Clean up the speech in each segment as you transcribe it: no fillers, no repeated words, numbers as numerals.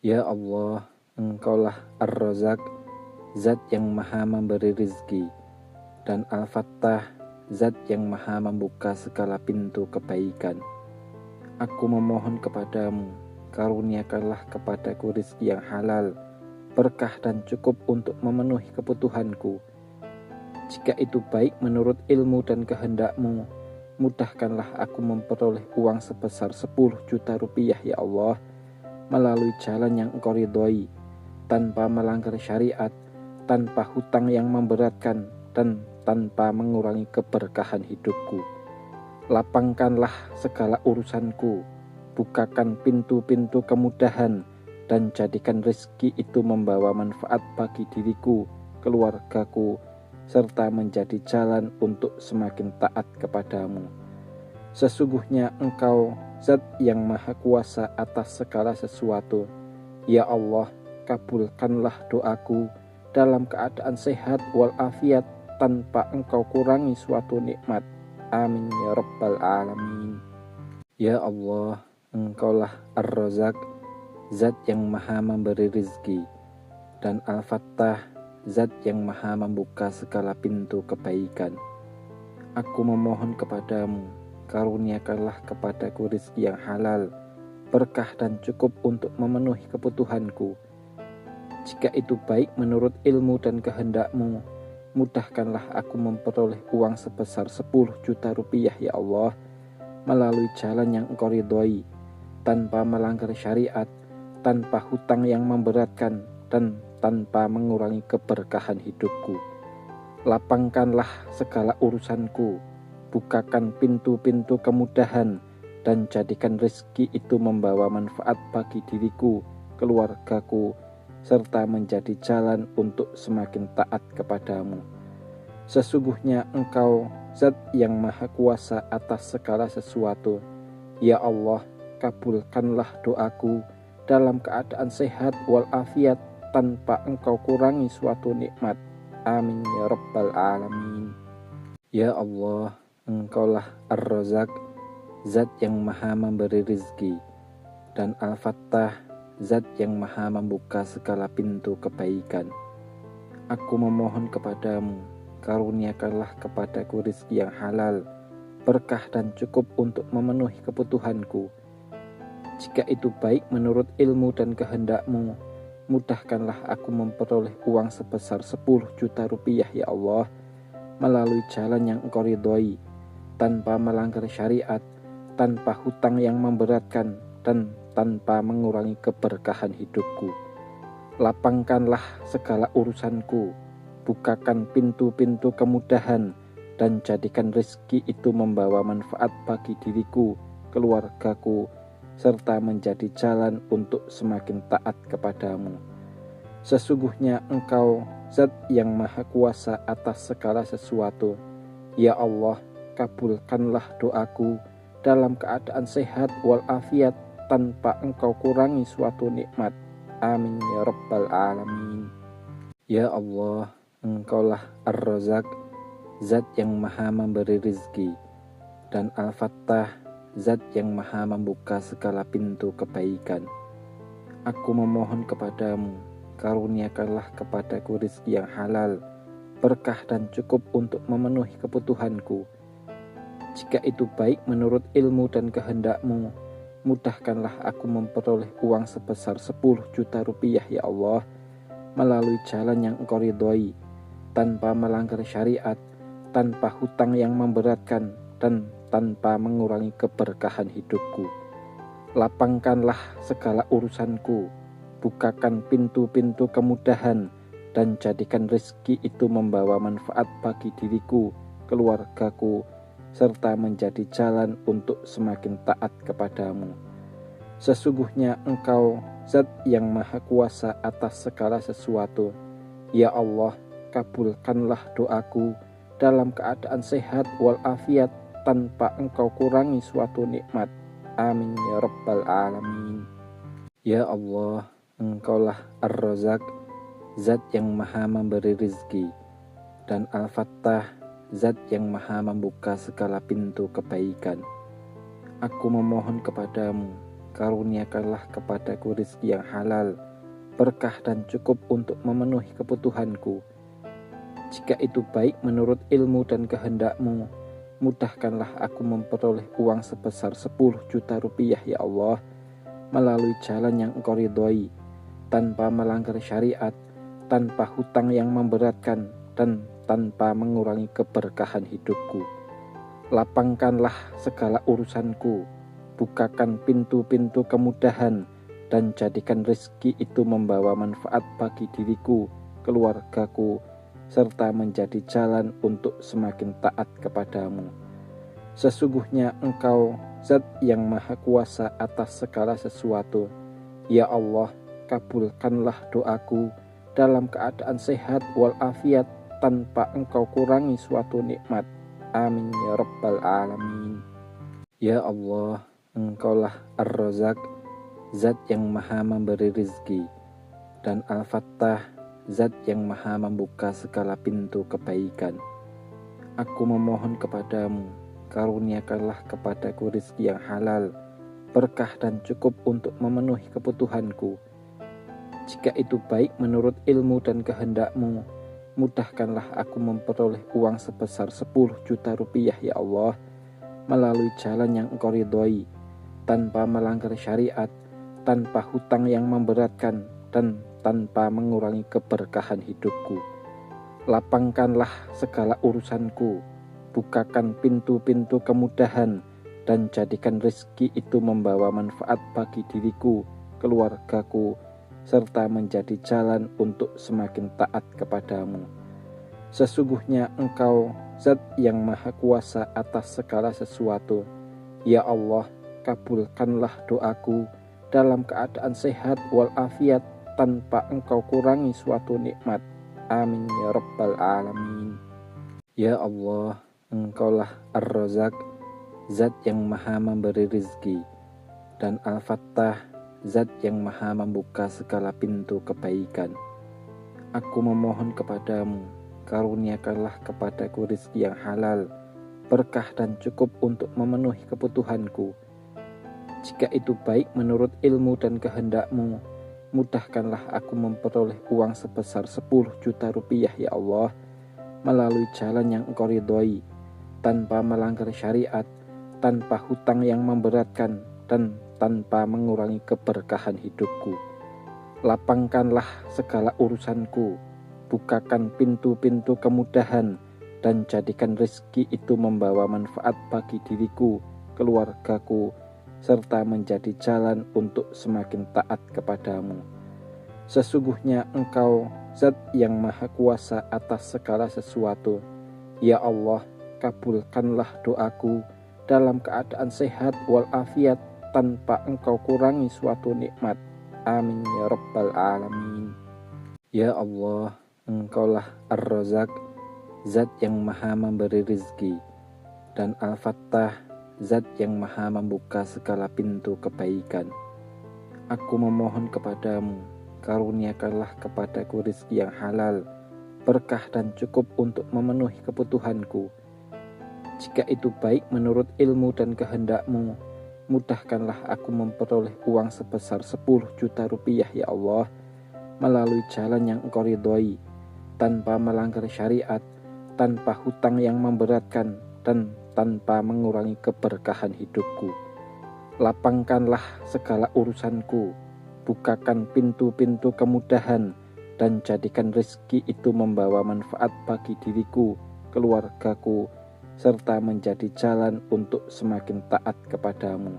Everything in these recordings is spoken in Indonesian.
Ya Allah, Engkaulah Ar-Razak, Zat yang maha memberi rizki, dan Al-Fattah, Zat yang maha membuka segala pintu kebaikan. Aku memohon kepadamu, karuniakanlah kepadaku rizki yang halal, berkah dan cukup untuk memenuhi kebutuhanku. Jika itu baik menurut ilmu dan kehendakmu, mudahkanlah aku memperoleh uang sebesar 10 juta rupiah ya Allah, melalui jalan yang Engkau ridhoi, tanpa melanggar syariat, tanpa hutang yang memberatkan, dan tanpa mengurangi keberkahan hidupku. Lapangkanlah segala urusanku, bukakan pintu-pintu kemudahan, dan jadikan rezeki itu membawa manfaat bagi diriku, keluargaku, serta menjadi jalan untuk semakin taat kepadamu. Sesungguhnya Engkau Zat yang maha kuasa atas segala sesuatu. Ya Allah, kabulkanlah doaku dalam keadaan sehat walafiat, tanpa Engkau kurangi suatu nikmat. Amin ya rabbal alamin. Ya Allah, Engkaulah Ar-Razak, Zat yang maha memberi rizki, dan Al-Fattah, Zat yang maha membuka segala pintu kebaikan. Aku memohon kepadamu, karuniakanlah kepadaku rizki yang halal, berkah dan cukup untuk memenuhi kebutuhanku. Jika itu baik menurut ilmu dan kehendakmu, mudahkanlah aku memperoleh uang sebesar 10 juta rupiah ya Allah, melalui jalan yang Engkau ridhoi, tanpa melanggar syariat, tanpa hutang yang memberatkan, dan tanpa mengurangi keberkahan hidupku. Lapangkanlah segala urusanku, bukakan pintu-pintu kemudahan, dan jadikan rezeki itu membawa manfaat bagi diriku, keluargaku, serta menjadi jalan untuk semakin taat kepadamu. Sesungguhnya Engkau Zat yang maha kuasa atas segala sesuatu. Ya Allah, kabulkanlah doaku dalam keadaan sehat walafiat, tanpa Engkau kurangi suatu nikmat. Amin ya rabbal alamin. Ya Allah, Engkaulah Ar-Razak, Zat yang maha memberi rizki, dan Al-Fattah, Zat yang maha membuka segala pintu kebaikan. Aku memohon kepadamu, karuniakanlah kepadaku rizki yang halal, berkah dan cukup untuk memenuhi kebutuhanku. Jika itu baik menurut ilmu dan kehendakmu, mudahkanlah aku memperoleh uang sebesar 10 juta rupiah ya Allah, melalui jalan yang Engkau ridhoi, tanpa melanggar syariat, tanpa hutang yang memberatkan, dan tanpa mengurangi keberkahan hidupku. Lapangkanlah segala urusanku, bukakan pintu-pintu kemudahan, dan jadikan rezeki itu membawa manfaat bagi diriku, keluargaku, serta menjadi jalan untuk semakin taat kepadamu. Sesungguhnya Engkau Zat yang maha kuasa atas segala sesuatu. Ya Allah, kabulkanlah doaku dalam keadaan sehat walafiat, tanpa Engkau kurangi suatu nikmat. Amin ya rabbal alamin. Ya Allah, Engkaulah Ar-Razak, Zat yang maha memberi rizki, dan Al-Fattah, Zat yang maha membuka segala pintu kebaikan. Aku memohon kepadamu, karuniakanlah kepadaku rizki yang halal, berkah dan cukup untuk memenuhi kebutuhanku. Jika itu baik menurut ilmu dan kehendakmu, mudahkanlah aku memperoleh uang sebesar 10 juta rupiah ya Allah, melalui jalan yang Engkau ridhoi, tanpa melanggar syariat, tanpa hutang yang memberatkan, dan tanpa mengurangi keberkahan hidupku. Lapangkanlah segala urusanku, bukakan pintu-pintu kemudahan, dan jadikan rezeki itu membawa manfaat bagi diriku, keluargaku, serta menjadi jalan untuk semakin taat kepadamu. Sesungguhnya Engkau Zat yang maha kuasa atas segala sesuatu. Ya Allah, kabulkanlah doaku dalam keadaan sehat walafiat, tanpa Engkau kurangi suatu nikmat. Amin ya rabbal alamin. Ya Allah, Engkaulah Ar-Razak, Zat yang maha memberi rizki, dan Al-Fattah, Zat yang maha membuka segala pintu kebaikan. Aku memohon kepadamu, karuniakanlah kepadaku rizki yang halal, berkah dan cukup untuk memenuhi kebutuhanku. Jika itu baik menurut ilmu dan kehendak-Mu, mudahkanlah aku memperoleh uang sebesar 10 juta rupiah ya Allah, melalui jalan yang Engkau ridhoi, tanpa melanggar syariat, tanpa hutang yang memberatkan, dan tanpa mengurangi keberkahan hidupku. Lapangkanlah segala urusanku, bukakan pintu-pintu kemudahan, dan jadikan rezeki itu membawa manfaat bagi diriku, keluargaku, serta menjadi jalan untuk semakin taat kepadamu. Sesungguhnya Engkau Zat yang Maha Kuasa atas segala sesuatu. Ya Allah, kabulkanlah doaku dalam keadaan sehat walafiat, tanpa Engkau kurangi suatu nikmat. Amin ya Rabbal Alamin. Ya Allah, Engkaulah Ar-Razak, Zat yang Maha memberi rizki, dan Al-Fattah, Zat yang Maha membuka segala pintu kebaikan. Aku memohon kepadamu, karuniakanlah kepadaku rizki yang halal, berkah dan cukup untuk memenuhi kebutuhanku. Jika itu baik menurut ilmu dan kehendak-Mu, mudahkanlah aku memperoleh uang sebesar 10 juta rupiah ya Allah, melalui jalan yang Engkau ridhoi, tanpa melanggar syariat, tanpa hutang yang memberatkan, dan tanpa mengurangi keberkahan hidupku. Lapangkanlah segala urusanku, bukakan pintu-pintu kemudahan, dan jadikan rezeki itu membawa manfaat bagi diriku, keluargaku, serta menjadi jalan untuk semakin taat kepadamu. Sesungguhnya Engkau Zat yang Maha Kuasa atas segala sesuatu. Ya Allah, kabulkanlah doaku dalam keadaan sehat walafiat, tanpa Engkau kurangi suatu nikmat. Amin ya Rabbal Alamin. Ya Allah, Engkaulah Ar-Razak, Zat yang Maha memberi rizki, dan Al-Fattah, Zat yang Maha membuka segala pintu kebaikan. Aku memohon kepadamu, karuniakanlah kepadaku rizki yang halal, berkah dan cukup untuk memenuhi kebutuhanku. Jika itu baik menurut ilmu dan kehendak-Mu, mudahkanlah aku memperoleh uang sebesar 10 juta rupiah ya Allah, melalui jalan yang Engkau ridhoi, tanpa melanggar syariat, tanpa hutang yang memberatkan, dan tanpa mengurangi keberkahan hidupku. Lapangkanlah segala urusanku, bukakan pintu-pintu kemudahan, dan jadikan rezeki itu membawa manfaat bagi diriku, keluargaku, serta menjadi jalan untuk semakin taat kepadamu. Sesungguhnya Engkau Zat yang Maha Kuasa atas segala sesuatu. Ya Allah, kabulkanlah doaku dalam keadaan sehat walafiat, tanpa Engkau kurangi suatu nikmat. Amin ya Rabbal Alamin. Ya Allah, Engkaulah Ar-Razak, Zat yang Maha memberi rizki, dan Al-Fattah, Zat yang Maha membuka segala pintu kebaikan. Aku memohon kepadamu, karuniakanlah kepadaku rizki yang halal, berkah dan cukup untuk memenuhi kebutuhanku. Jika itu baik menurut ilmu dan kehendak-Mu, mudahkanlah aku memperoleh uang sebesar 10 juta rupiah ya Allah, melalui jalan yang Engkau ridhoi, tanpa melanggar syariat, tanpa hutang yang memberatkan, dan tanpa mengurangi keberkahan hidupku. Lapangkanlah segala urusanku, bukakan pintu-pintu kemudahan, dan jadikan rezeki itu membawa manfaat bagi diriku, keluargaku, serta menjadi jalan untuk semakin taat kepadamu.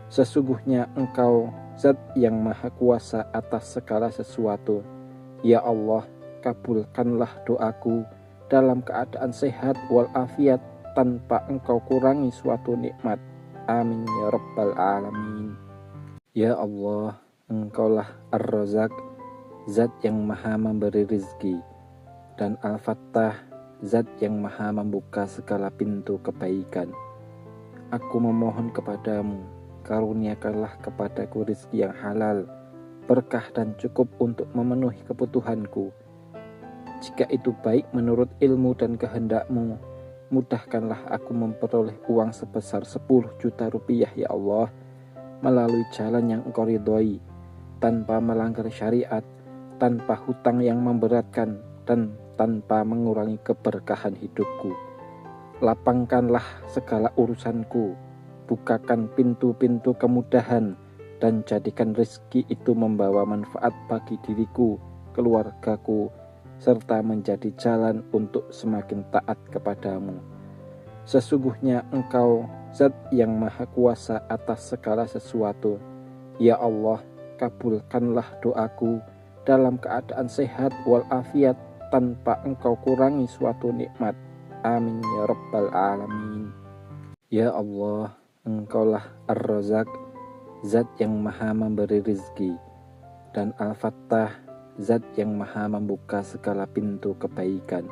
Sesungguhnya Engkau Zat yang Maha Kuasa atas segala sesuatu. Ya Allah, kabulkanlah doaku dalam keadaan sehat walafiat, tanpa Engkau kurangi suatu nikmat. Amin ya Rabbal Alamin. Ya Allah, Engkaulah Ar-Razak, Zat yang Maha memberi rizki, dan Al-Fattah, Zat yang Maha membuka segala pintu kebaikan. Aku memohon kepadamu, karuniakanlah kepadaku rizki yang halal, berkah dan cukup untuk memenuhi kebutuhanku. Jika itu baik menurut ilmu dan kehendak-Mu, mudahkanlah aku memperoleh uang sebesar 10 juta rupiah ya Allah, melalui jalan yang Engkau ridhoi, tanpa melanggar syariat, tanpa hutang yang memberatkan, dan tanpa mengurangi keberkahan hidupku. Lapangkanlah segala urusanku, bukakan pintu-pintu kemudahan, dan jadikan rezeki itu membawa manfaat bagi diriku, keluargaku, serta menjadi jalan untuk semakin taat kepadamu. Sesungguhnya Engkau Zat yang Maha Kuasa atas segala sesuatu. Ya Allah, kabulkanlah doaku dalam keadaan sehat walafiat tanpa Engkau kurangi suatu nikmat. Amin ya Rabbal Alamin. Ya Allah, Engkaulah Ar-Razak, Zat yang Maha memberi rizki, dan Al-Fattah, Zat yang Maha membuka segala pintu kebaikan.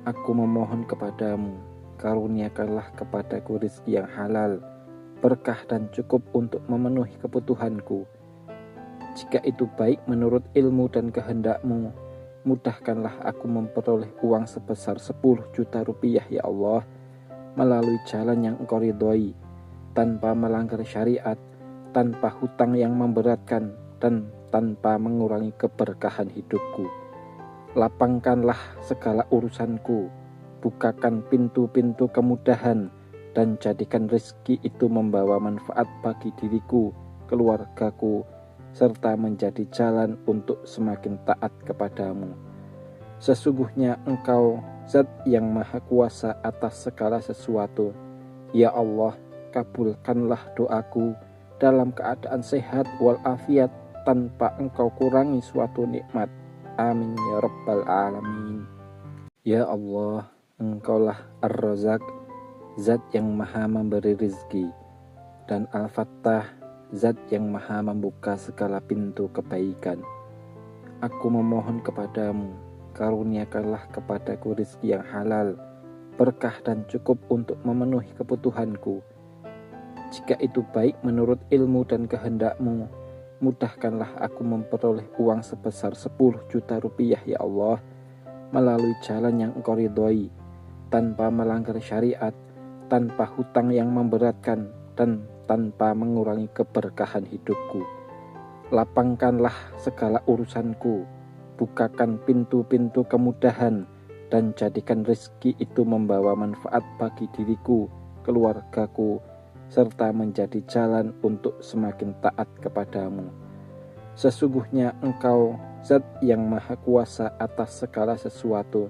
Aku memohon kepadamu, karuniakanlah kepadaku rizki yang halal, berkah dan cukup untuk memenuhi kebutuhanku. Jika itu baik menurut ilmu dan kehendakmu, mudahkanlah aku memperoleh uang sebesar 10 juta rupiah ya Allah, melalui jalan yang Engkau ridhoi, tanpa melanggar syariat, tanpa hutang yang memberatkan, dan tanpa mengurangi keberkahan hidupku. Lapangkanlah segala urusanku, bukakan pintu-pintu kemudahan, dan jadikan rezeki itu membawa manfaat bagi diriku, keluargaku, serta menjadi jalan untuk semakin taat kepadamu. Sesungguhnya Engkau Zat yang Maha Kuasa atas segala sesuatu. Ya Allah, kabulkanlah doaku dalam keadaan sehat walafiat tanpa Engkau kurangi suatu nikmat. Amin ya Rabbal Alamin. Ya Allah, Engkaulah Ar-Razak, Zat yang Maha memberi rizki, dan Al-Fattah, Zat yang Maha membuka segala pintu kebaikan. Aku memohon kepadamu, karuniakanlah kepadaku rizki yang halal, berkah dan cukup untuk memenuhi kebutuhanku. Jika itu baik menurut ilmu dan kehendakmu, mudahkanlah aku memperoleh uang sebesar 10 juta rupiah ya Allah, melalui jalan yang Engkau ridhoi, tanpa melanggar syariat, tanpa hutang yang memberatkan, dan tanpa mengurangi keberkahan hidupku. Lapangkanlah segala urusanku, bukakan pintu-pintu kemudahan, dan jadikan rezeki itu membawa manfaat bagi diriku, keluargaku, serta menjadi jalan untuk semakin taat kepadamu. Sesungguhnya Engkau Zat yang Maha Kuasa atas segala sesuatu.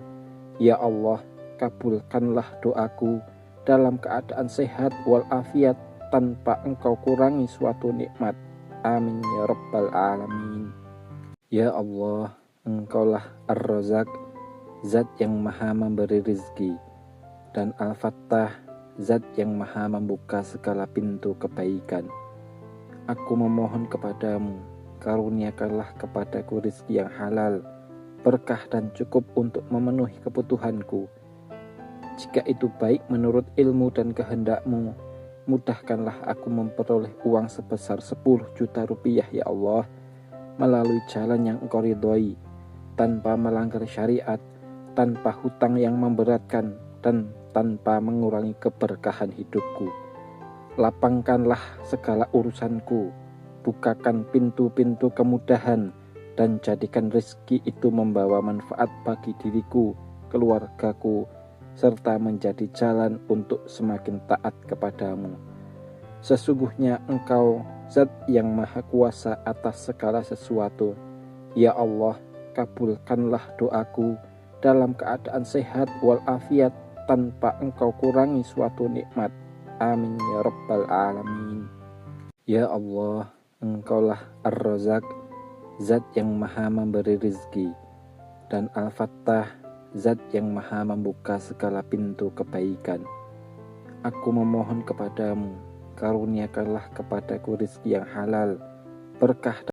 Ya Allah, kabulkanlah doaku dalam keadaan sehat walafiat tanpa Engkau kurangi suatu nikmat. Amin ya Rabbal Alamin. Ya Allah, Engkaulah Ar-Razak, Zat yang Maha memberi rizki, dan Al-Fattah, Zat yang Maha membuka segala pintu kebaikan. Aku memohon kepadamu, karuniakanlah kepadaku rizki yang halal, berkah dan cukup untuk memenuhi kebutuhanku. Jika itu baik menurut ilmu dan kehendakmu, mudahkanlah aku memperoleh uang sebesar 10 juta rupiah ya Allah, melalui jalan yang Engkau ridhoi, tanpa melanggar syariat, tanpa hutang yang memberatkan, dan tanpa mengurangi keberkahan hidupku. Lapangkanlah segala urusanku, bukakan pintu-pintu kemudahan, dan jadikan rezeki itu membawa manfaat bagi diriku, keluargaku, serta menjadi jalan untuk semakin taat kepadamu. Sesungguhnya Engkau Zat yang Maha Kuasa atas segala sesuatu. Ya Allah, kabulkanlah doaku dalam keadaan sehat walafiat tanpa Engkau kurangi suatu nikmat. Amin ya Rabbal Alamin. Ya Allah, Engkaulah Ar-Razak, Zat yang Maha memberi rizki, dan Al-Fattah, Zat yang Maha membuka segala pintu kebaikan. Aku memohon kepadamu, karuniakanlah kepadaku rizki yang halal, berkah